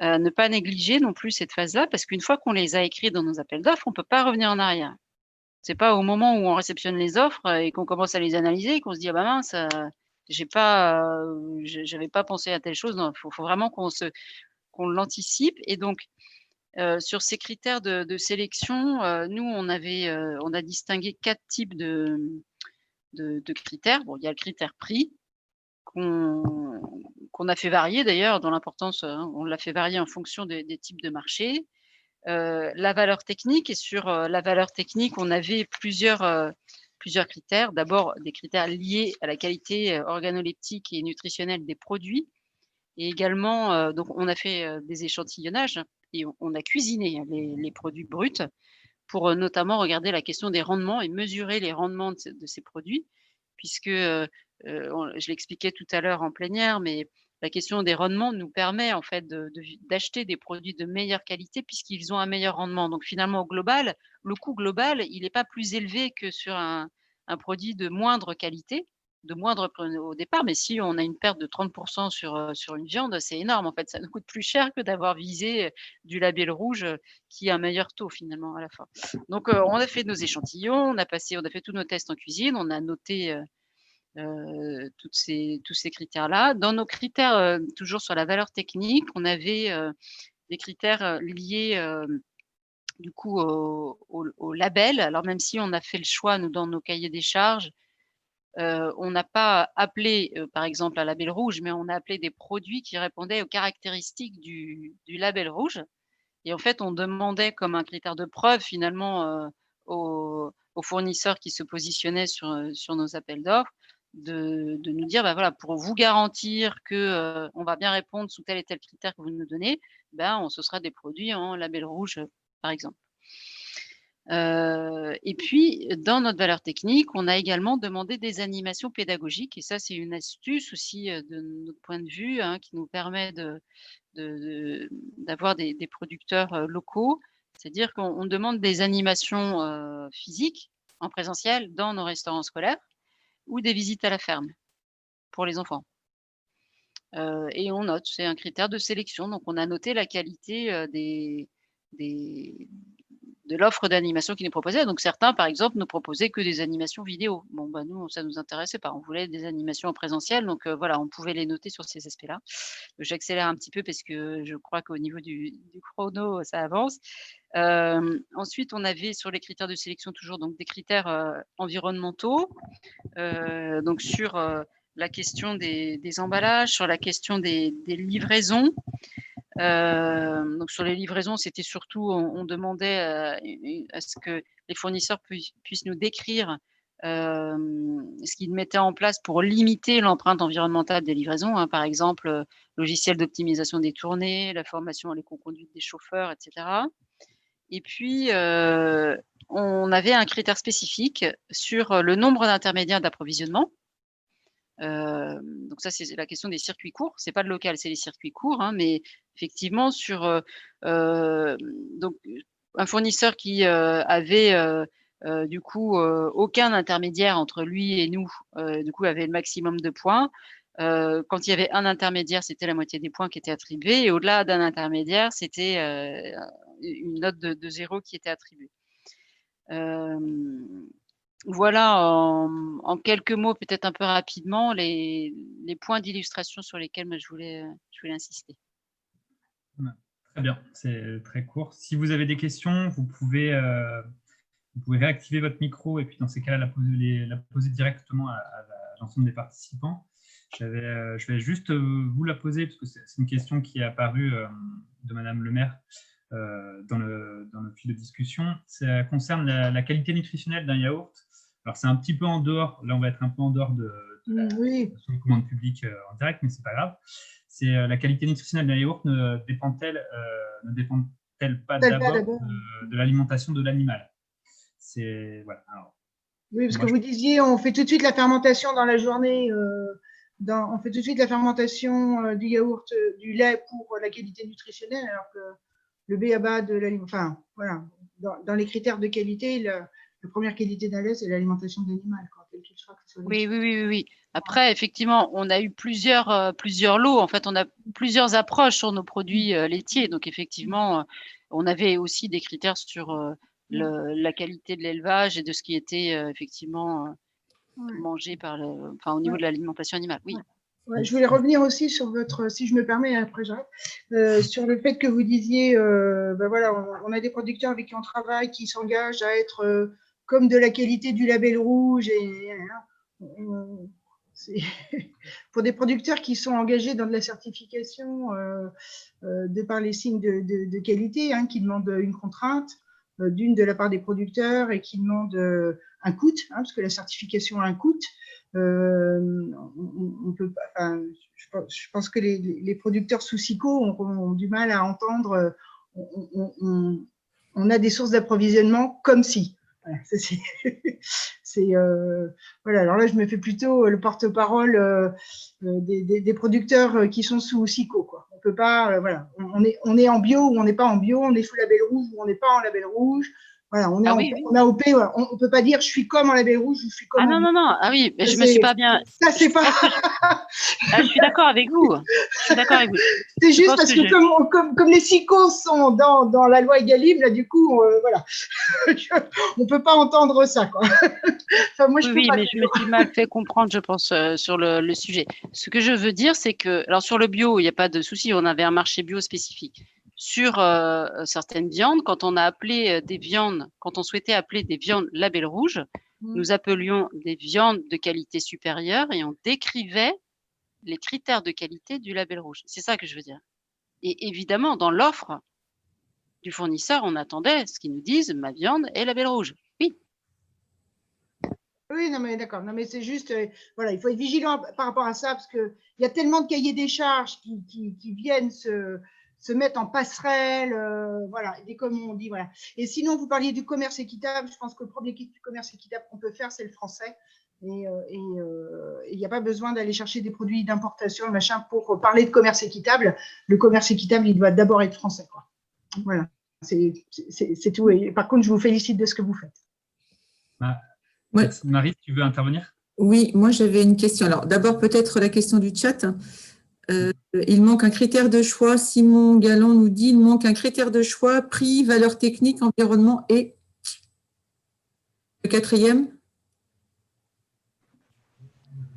Ne pas négliger non plus cette phase-là, parce qu'une fois qu'on les a écrits dans nos appels d'offres, on ne peut pas revenir en arrière. C'est pas au moment où on réceptionne les offres, et qu'on commence à les analyser qu'on se dit: «Ah bah mince, j'avais pas pensé à telle chose». Non, faut vraiment qu'on l'anticipe, et donc sur ces critères de sélection, nous on a distingué 4 types de critères. Bon, il y a le critère prix qu'on a fait varier d'ailleurs dans l'importance, on l'a fait varier en fonction des types de marchés. La valeur technique, et sur, la valeur technique, on avait plusieurs critères. D'abord, des critères liés à la qualité, organoleptique et nutritionnelle des produits, et également, donc on a fait, des échantillonnages, et on a cuisiné les produits bruts pour, notamment regarder la question des rendements et mesurer les rendements de ces produits, puisque, je l'expliquais tout à l'heure en plénière, mais la question des rendements nous permet en fait d'acheter des produits de meilleure qualité puisqu'ils ont un meilleur rendement. Donc finalement, au global, le coût global, il n'est pas plus élevé que sur un produit de moindre qualité, de moindre au départ, mais si on a une perte de 30 sur une viande, c'est énorme en fait. Ça nous coûte plus cher que d'avoir visé, du label rouge, qui a un meilleur taux finalement à la fin. Donc on a fait nos échantillons, on a fait tous nos tests en cuisine, on a noté, tous ces critères-là. Dans nos critères, toujours sur la valeur technique, on avait, des critères, liés, du coup au label. Alors même si on a fait le choix, nous, dans nos cahiers des charges, on n'a pas appelé, par exemple, un label rouge, mais on a appelé des produits qui répondaient aux caractéristiques du label rouge, et en fait, on demandait comme un critère de preuve finalement, aux fournisseurs qui se positionnaient sur nos appels d'offres, de nous dire: «Bah, voilà, pour vous garantir que, on va bien répondre sous tel et tel critère que vous nous donnez, ben, ce sera des produits en label rouge», par exemple. Et puis dans notre valeur technique, on a également demandé des animations pédagogiques, et ça, c'est une astuce aussi, de notre point de vue, hein, qui nous permet d'avoir des producteurs, locaux. C'est-à-dire qu'on demande des animations, physiques en présentiel dans nos restaurants scolaires, ou des visites à la ferme pour les enfants. Et on note, c'est un critère de sélection, donc on a noté la qualité, des de l'offre d'animation qui nous proposait. Donc certains, par exemple, nous proposaient que des animations vidéo. Bon, bah, nous, ça nous intéressait pas. On voulait des animations en présentiel, donc voilà, on pouvait les noter sur ces aspects-là. J'accélère un petit peu parce que je crois qu'au niveau du chrono, ça avance. Ensuite, on avait sur les critères de sélection toujours donc des critères, environnementaux, donc sur, la question des emballages, sur la question des livraisons. Donc sur les livraisons, c'était surtout on demandait, à ce que les fournisseurs puissent nous décrire, ce qu'ils mettaient en place pour limiter l'empreinte environnementale des livraisons, hein. Par exemple, logiciel d'optimisation des tournées, la formation à l'éco-conduite des chauffeurs, et cetera. Et puis, on avait un critère spécifique sur le nombre d'intermédiaires d'approvisionnement. Donc ça, c'est la question des circuits courts. C'est pas le local, c'est les circuits courts, hein, mais effectivement donc un fournisseur qui avait du coup aucun intermédiaire entre lui et nous, du coup avait le maximum de points. Quand il y avait un intermédiaire, c'était la moitié des points qui étaient attribués, et au-delà d'un intermédiaire, c'était une note de 0 qui était attribuée. Voilà en quelques mots, peut-être un peu rapidement, les points d'illustration sur lesquels moi, je voulais insister. Très bien, c'est très court. Si vous avez des questions, vous pouvez réactiver votre micro et puis dans ces cas-là, la poser directement à l'ensemble des participants. Je vais juste vous la poser parce que c'est une question qui est apparue de Madame Le Maire dans le fil de discussion. Ça concerne la qualité nutritionnelle d'un yaourt. Alors, c'est un petit peu en dehors, là, on va être un peu en dehors de la commande publique en direct, mais ce n'est pas grave. C'est la qualité nutritionnelle d'un yaourt ne dépend-elle pas d'abord de l'alimentation de l'animal? Voilà. Alors, oui, parce que vous disiez, on fait tout de suite la fermentation dans la journée, on fait tout de suite la fermentation du yaourt, du lait pour la qualité nutritionnelle, alors que le b.a.-ba de l'aliment, enfin, voilà, dans les critères de qualité, la première qualité d'un lait, c'est l'alimentation de l'animal. Oui. Après, effectivement, on a eu plusieurs lots. En fait, on a plusieurs approches sur nos produits laitiers. Donc, effectivement, on avait aussi des critères sur la qualité de l'élevage et de ce qui était effectivement mangé au niveau de l'alimentation animale. Oui. Ouais, je voulais revenir aussi sur si je me permets, après j'arrête, sur le fait que vous disiez, voilà, on a des producteurs avec qui on travaille qui s'engagent à être comme de la qualité du label rouge pour des producteurs qui sont engagés dans de la certification de par les signes de qualité, hein, qui demandent une contrainte d'une de la part des producteurs et qui demandent un coût, hein, parce que la certification a un coût. On peut, enfin, je pense que les producteurs sous SICO ont du mal à entendre. On a des sources d'approvisionnement comme si. Voilà, voilà, alors là, je me fais plutôt le porte-parole des producteurs qui sont sous SICO, quoi. On peut pas, voilà, on est en bio ou on n'est pas en bio, on est sous label rouge ou on n'est pas en label rouge. Voilà, on est en AOP, voilà. On ne peut pas dire je suis comme en label rouge ou je suis comme en bio. Non. Ah oui, je me suis pas bien. Ça, c'est pas. Je suis d'accord avec vous. C'est juste parce que comme les SICO sont dans la loi Egalim, là, du coup, voilà. On ne peut pas entendre ça, quoi. Enfin, moi, mais je me suis mal fait comprendre, je pense, sur le sujet. Ce que je veux dire, c'est que, alors sur le bio, il n'y a pas de souci, on avait un marché bio spécifique. Sur certaines viandes, quand on souhaitait appeler des viandes label rouge, nous appelions des viandes de qualité supérieure et on décrivait les critères de qualité du label rouge. C'est ça que je veux dire. Et évidemment, dans l'offre du fournisseur, on attendait ce qu'ils nous disent, ma viande est label rouge. Oui. Oui, non, mais d'accord. Non, mais c'est juste, voilà, il faut être vigilant par rapport à ça parce qu'il y a tellement de cahiers des charges qui viennent se mettre en passerelle, voilà, et comme on dit, voilà. Et sinon, vous parliez du commerce équitable. Je pense que le premier commerce équitable qu'on peut faire, c'est le français. Et il n'y a pas besoin d'aller chercher des produits d'importation, machin, pour parler de commerce équitable. Le commerce équitable, il doit d'abord être français, quoi. Voilà, c'est tout. Et par contre, je vous félicite de ce que vous faites. Ouais. Marie, tu veux intervenir? Oui, moi j'avais une question. Alors d'abord peut-être la question du chat. Il manque un critère de choix. Simon Galland nous dit il manque un critère de choix, prix, valeur technique, environnement et le quatrième.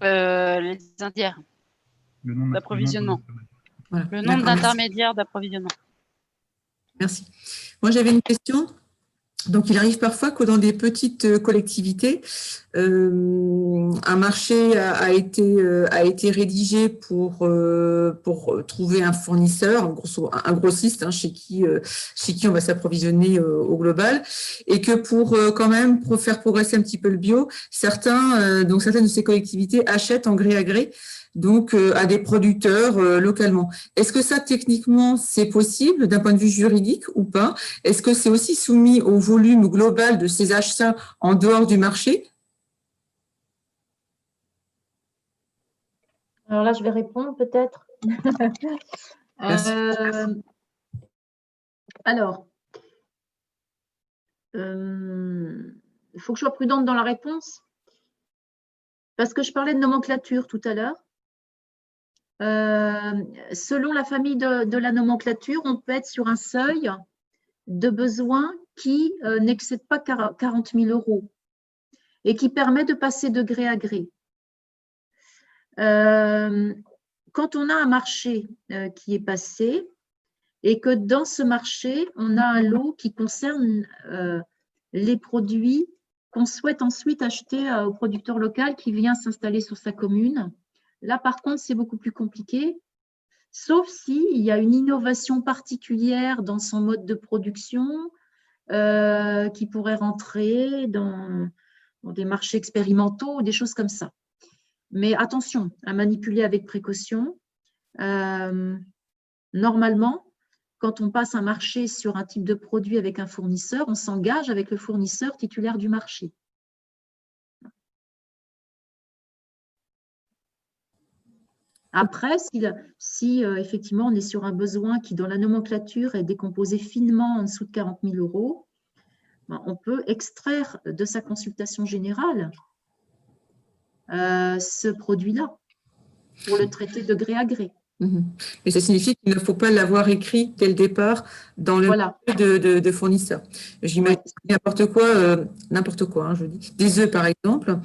Les indières d'approvisionnement. Voilà. Le nombre d'intermédiaires d'approvisionnement. Merci. Moi, j'avais une question. Donc, il arrive parfois que dans des petites collectivités, un marché a été rédigé pour trouver un fournisseur, un grossiste, hein, chez qui on va s'approvisionner au global, et que pour faire progresser un petit peu le bio, certaines de ces collectivités achètent en gré à gré, donc à des producteurs localement. Est-ce que ça, techniquement, c'est possible d'un point de vue juridique ou pas? Est-ce que c'est aussi soumis au volume global de ces achats en dehors du marché? Alors là, je vais répondre peut-être. Merci. Alors, il faut que je sois prudente dans la réponse parce que je parlais de nomenclature tout à l'heure. Selon la famille de la nomenclature, on peut être sur un seuil de besoin qui n'excède pas 40 000 € et qui permet de passer de gré à gré. Quand on a un marché qui est passé et que dans ce marché, on a un lot qui concerne les produits qu'on souhaite ensuite acheter au producteur local qui vient s'installer sur sa commune. Là, par contre, c'est beaucoup plus compliqué, sauf s'il y a une innovation particulière dans son mode de production qui pourrait rentrer dans des marchés expérimentaux ou des choses comme ça. Mais attention à manipuler avec précaution. Normalement, quand on passe un marché sur un type de produit avec un fournisseur, on s'engage avec le fournisseur titulaire du marché. Après, si effectivement on est sur un besoin qui, dans la nomenclature, est décomposé finement en dessous de 40 000 €, ben, on peut extraire de sa consultation générale ce produit-là pour le traiter de gré à gré. Et ça signifie qu'il ne faut pas l'avoir écrit dès le départ dans le Voilà. de fournisseur. J'imagine n'importe quoi, hein, je dis. Des œufs, par exemple,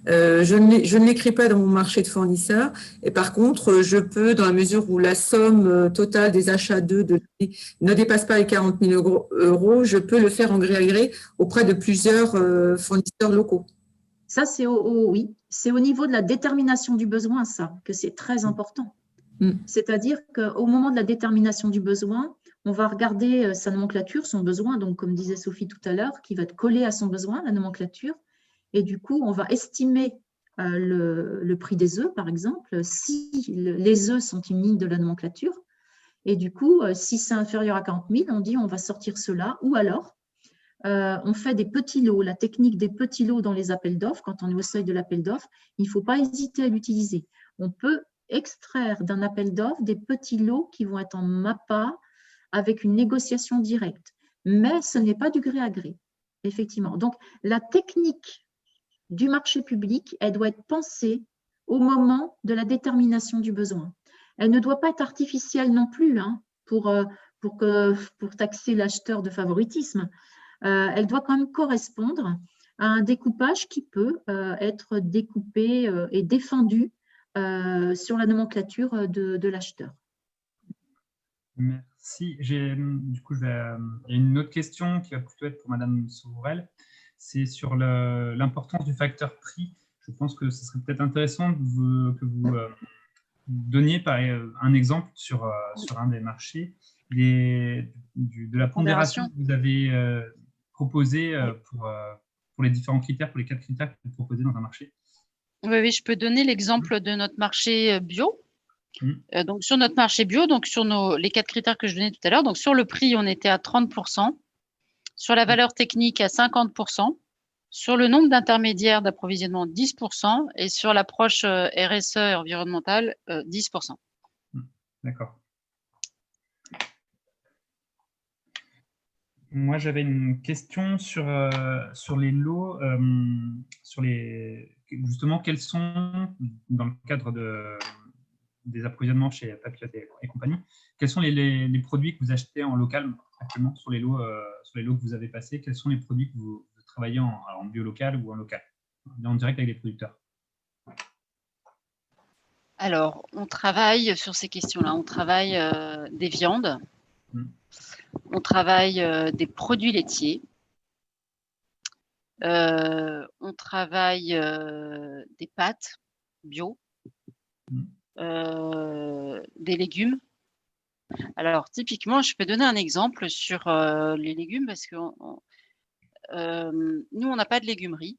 je ne l'écris pas dans mon marché de fournisseur. Et par contre, je peux, dans la mesure où la somme totale des achats d'œufs ne dépasse pas les 40 000 €, je peux le faire en gré à gré auprès de plusieurs fournisseurs locaux. Ça, c'est oui, c'est au niveau de la détermination du besoin, ça, que c'est très important. C'est-à-dire qu'au moment de la détermination du besoin, on va regarder sa nomenclature, son besoin, donc comme disait Sophie tout à l'heure, qui va être collé à son besoin, la nomenclature, et du coup, on va estimer le prix des œufs, par exemple, si les œufs sont une ligne de la nomenclature, et du coup, si c'est inférieur à 40 000, on dit on va sortir cela, ou alors on fait des petits lots, la technique des petits lots dans les appels d'offres, quand on est au seuil de l'appel d'offres, il ne faut pas hésiter à l'utiliser. On peut extraire d'un appel d'offres des petits lots qui vont être en MAPA avec une négociation directe. Mais ce n'est pas du gré à gré, effectivement. Donc, la technique du marché public, elle doit être pensée au moment de la détermination du besoin. Elle ne doit pas être artificielle non plus hein, pour taxer l'acheteur de favoritisme. Elle doit quand même correspondre à un découpage qui peut être découpé et défendu sur la nomenclature de l'acheteur. Merci. Du coup, il y a une autre question qui va plutôt être pour Madame Souvrel. C'est sur l'importance du facteur prix. Je pense que ce serait peut-être intéressant que vous donniez un exemple sur un des marchés de la pondération que vous avez proposée pour les différents critères, pour les 4 critères que vous proposez dans un marché. Oui, je peux donner l'exemple de notre marché bio. Donc, sur notre marché bio, donc sur les 4 critères que je donnais tout à l'heure, donc sur le prix, on était à 30%, sur la valeur technique à 50%, sur le nombre d'intermédiaires d'approvisionnement 10% et sur l'approche RSE et environnementale 10%. D'accord. Moi, j'avais une question sur les lots, justement, quels sont, dans le cadre des approvisionnements chez Papiot et compagnie, quels sont les produits que vous achetez en local actuellement sur les lots que vous avez passés? Quels sont les produits que vous travaillez en bio local ou en local, en direct avec les producteurs? Alors, on travaille sur ces questions-là. On travaille des viandes, on travaille des produits laitiers, on travaille des pâtes bio, des légumes. Alors, typiquement, je peux donner un exemple sur les légumes parce que nous, on n'a pas de légumerie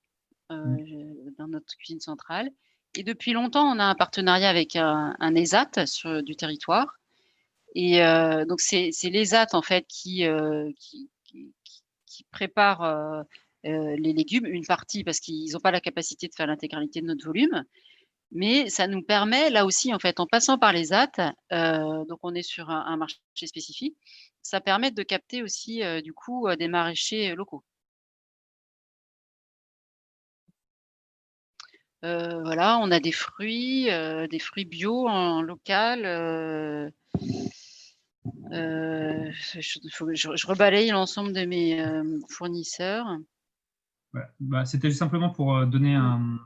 dans notre cuisine centrale. Et depuis longtemps, on a un partenariat avec un ESAT du territoire. Et donc, c'est l'ESAT, en fait, qui prépare les légumes, une partie, parce qu'ils n'ont pas la capacité de faire l'intégralité de notre volume. Mais ça nous permet, là aussi, en fait, en passant par les AT, donc on est sur un marché spécifique, ça permet de capter aussi, du coup, des maraîchers locaux. Voilà, on a des fruits bio en local. Je rebalaye l'ensemble de mes fournisseurs. Ouais. Bah, c'était juste simplement pour donner on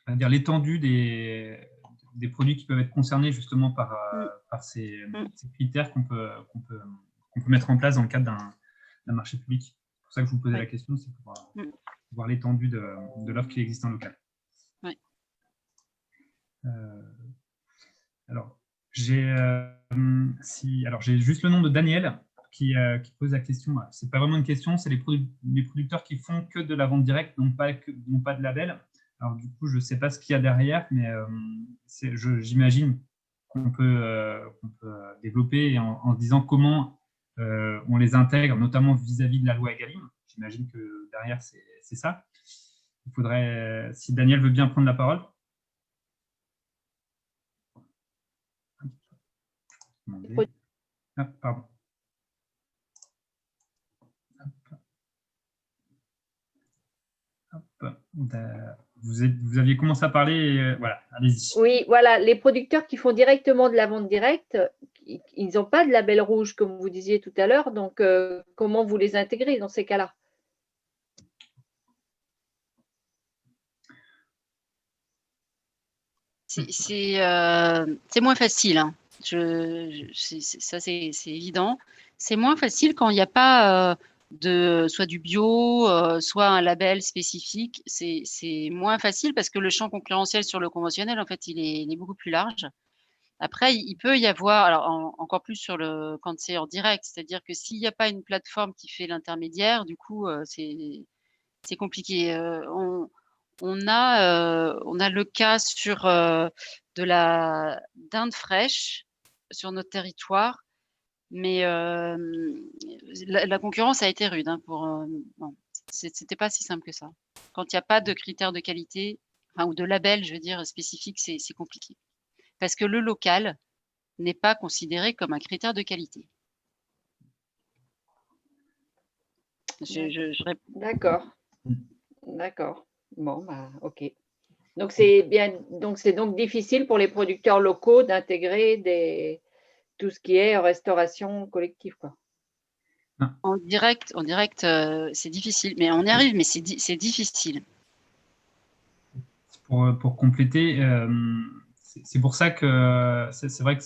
va dire l'étendue des produits qui peuvent être concernés justement par ces critères qu'on peut mettre en place dans le cadre d'un marché public. C'est pour ça que je vous posais la question, c'est pour voir l'étendue de l'offre qui existe en local. Ouais. Alors, j'ai juste le nom de Daniel qui pose la question. Ce n'est pas vraiment une question, c'est les producteurs qui font que de la vente directe, n'ont pas de label. Alors, du coup, je ne sais pas ce qu'il y a derrière, mais j'imagine qu'on peut développer en se disant comment on les intègre, notamment vis-à-vis de la loi Egalim. J'imagine que derrière, c'est ça. Il faudrait, si Daniel veut bien prendre la parole. Ah, pardon. Vous aviez commencé à parler, voilà, allez-y. Oui, voilà, les producteurs qui font directement de la vente directe, ils n'ont pas de label rouge, comme vous disiez tout à l'heure, donc comment vous les intégrez dans ces cas-là? C'est moins facile, hein. Ça, c'est évident. C'est moins facile quand il n'y a pas soit du bio, soit un label spécifique. C'est moins facile parce que le champ concurrentiel sur le conventionnel, en fait, il est beaucoup plus large. Après, il peut y avoir, alors encore plus quand c'est en direct, c'est-à-dire que s'il n'y a pas une plateforme qui fait l'intermédiaire, du coup, c'est compliqué. On a le cas sur de la dinde fraîche sur notre territoire, mais la concurrence a été rude. Hein, bon, c'était pas si simple que ça. Quand il n'y a pas de critères de qualité, enfin, ou de label, je veux dire, spécifique, c'est compliqué. Parce que le local n'est pas considéré comme un critère de qualité. D'accord. D'accord. Bon, bah, ok. Donc c'est donc difficile pour les producteurs locaux d'intégrer tout ce qui est restauration collective, quoi. En direct, c'est difficile, mais on y arrive, mais c'est difficile. Pour compléter, c'est pour ça que c'est vrai que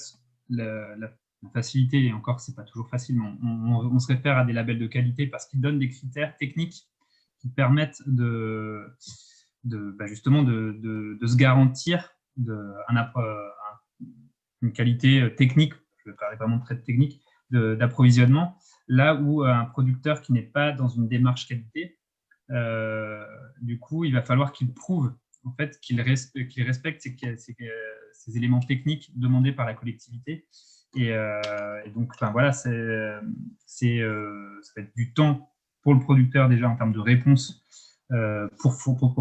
la facilité, et encore, c'est pas toujours facile, mais on se réfère à des labels de qualité parce qu'ils donnent des critères techniques qui permettent justement de se garantir une qualité technique, je vais parler vraiment de très technique, d'approvisionnement, là où un producteur qui n'est pas dans une démarche qualité, du coup, il va falloir qu'il prouve en fait, qu'il respecte ces éléments techniques demandés par la collectivité. Et donc, enfin, voilà, ça va être du temps pour le producteur déjà en termes de réponse pour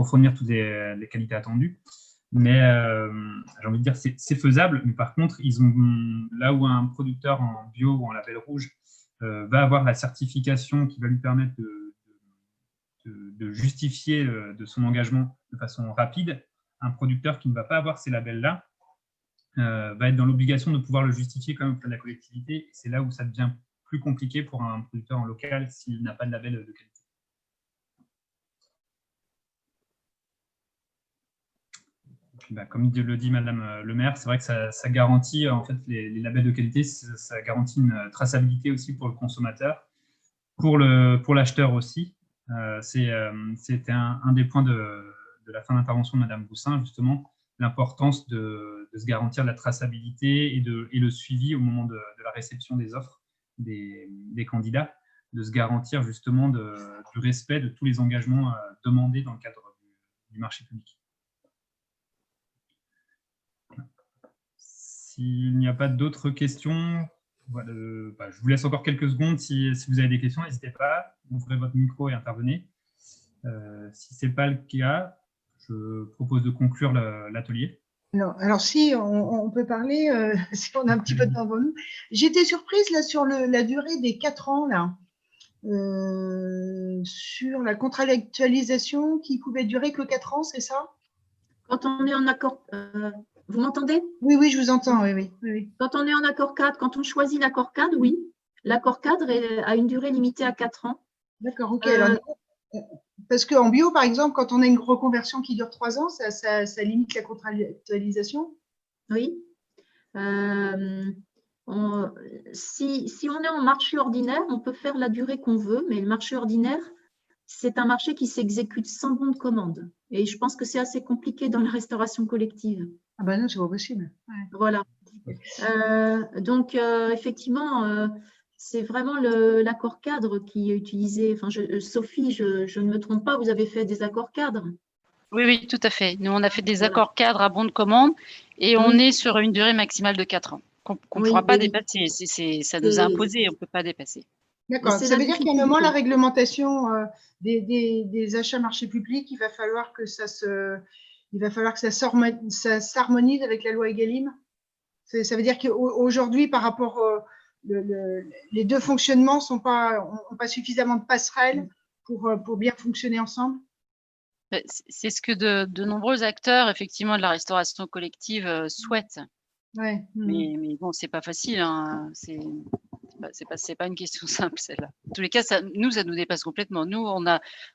fournir toutes les qualités attendues. Mais j'ai envie de dire c'est faisable. Mais par contre, là où un producteur en bio ou en label rouge va avoir la certification qui va lui permettre de justifier de son engagement de façon rapide, un producteur qui ne va pas avoir ces labels-là va être dans l'obligation de pouvoir le justifier quand même auprès de la collectivité. C'est là où ça devient plus compliqué pour un producteur en local s'il n'a pas de label de qualité. Puis, comme le dit Madame le maire, c'est vrai que ça garantit, en fait, les labels de qualité, ça garantit une traçabilité aussi pour le consommateur, pour l'acheteur aussi. C'était un des points de la fin d'intervention de Madame Boussin, justement, l'importance de se garantir la traçabilité et le suivi au moment de la réception des offres des candidats, de se garantir justement du respect de tous les engagements demandés dans le cadre du marché public. S'il n'y a pas d'autres questions, voilà, je vous laisse encore quelques secondes. Si vous avez des questions, n'hésitez pas, ouvrez votre micro et intervenez. Si ce n'est pas le cas, je propose de conclure l'atelier. Non, alors si on peut parler, si on a un petit peu de temps devant nous. J'étais surprise là sur la durée des 4 ans là, sur la contractualisation qui pouvait durer que 4 ans, c'est ça? Quand on est en accord, vous m'entendez? Oui, je vous entends, oui. Quand on est en accord cadre, quand on choisit l'accord cadre, oui. L'accord cadre a une durée limitée à 4 ans. D'accord, ok. Alors, parce qu'en bio, par exemple, quand on a une reconversion qui dure 3 ans, ça limite la contractualisation? Oui. Si on est en marché ordinaire, on peut faire la durée qu'on veut, mais le marché ordinaire, c'est un marché qui s'exécute sans bon de commande. Et je pense que c'est assez compliqué dans la restauration collective. Ah ben non, c'est pas possible. Ouais. Voilà. Donc, effectivement, c'est vraiment l'accord cadre qui est utilisé. Enfin, Sophie, je ne me trompe pas, vous avez fait des accords cadres? Oui, tout à fait. Nous, on a fait des accords cadres à bon de commande et on est sur une durée maximale de 4 ans qu'on ne pourra pas dépasser. Ça nous a imposé, on ne peut pas dépasser. D'accord. Ça veut dire qu'à un moment, la réglementation des achats marchés publics, il va falloir que ça s'harmonise avec la loi Egalim. Ça veut dire qu'aujourd'hui, par rapport les deux fonctionnements n'ont pas suffisamment de passerelles pour bien fonctionner ensemble. C'est ce que de nombreux acteurs, effectivement, de la restauration collective souhaitent. Ouais. Mais bon, c'est pas facile. Hein. C'est pas une question simple, celle-là. En tous les cas, ça nous dépasse complètement. Nous,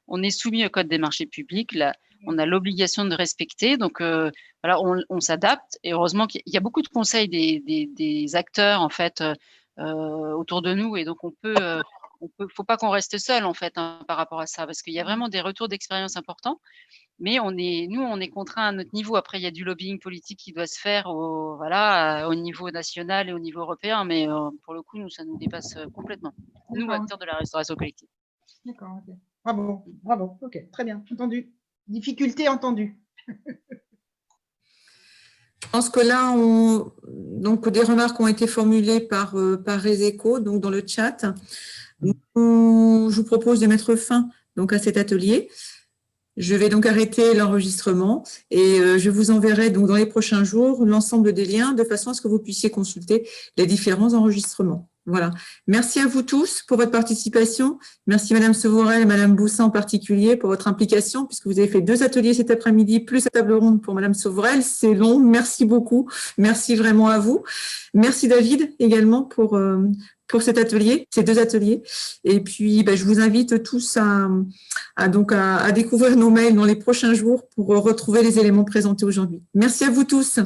on est soumis au Code des marchés publics. Là, on a l'obligation de respecter. Donc, voilà, on s'adapte. Et heureusement qu'il y a beaucoup de conseils des acteurs, en fait, autour de nous. Et donc, faut pas qu'on reste seul, en fait, hein, par rapport à ça, parce qu'il y a vraiment des retours d'expérience importants. Mais on est contraint à notre niveau. Après, il y a du lobbying politique qui doit se faire au niveau national et au niveau européen. Mais pour le coup, nous, ça nous dépasse complètement. Nous, acteurs de la restauration collective. D'accord. Okay. Bravo. Ok, très bien. Entendu. Difficulté entendue. Je pense que là, donc des remarques ont été formulées par Reséco, donc dans le chat. Je vous propose de mettre fin donc à cet atelier. Je vais donc arrêter l'enregistrement et je vous enverrai donc dans les prochains jours l'ensemble des liens de façon à ce que vous puissiez consulter les différents enregistrements. Voilà. Merci à vous tous pour votre participation. Merci Madame Sevorel et Madame Boussin en particulier pour votre implication puisque vous avez fait 2 ateliers cet après-midi plus la table ronde pour Madame Sevorel. C'est long. Merci beaucoup. Merci vraiment à vous. Merci David également pour cet atelier, ces 2 ateliers. Et puis, je vous invite tous à découvrir nos mails dans les prochains jours pour retrouver les éléments présentés aujourd'hui. Merci à vous tous.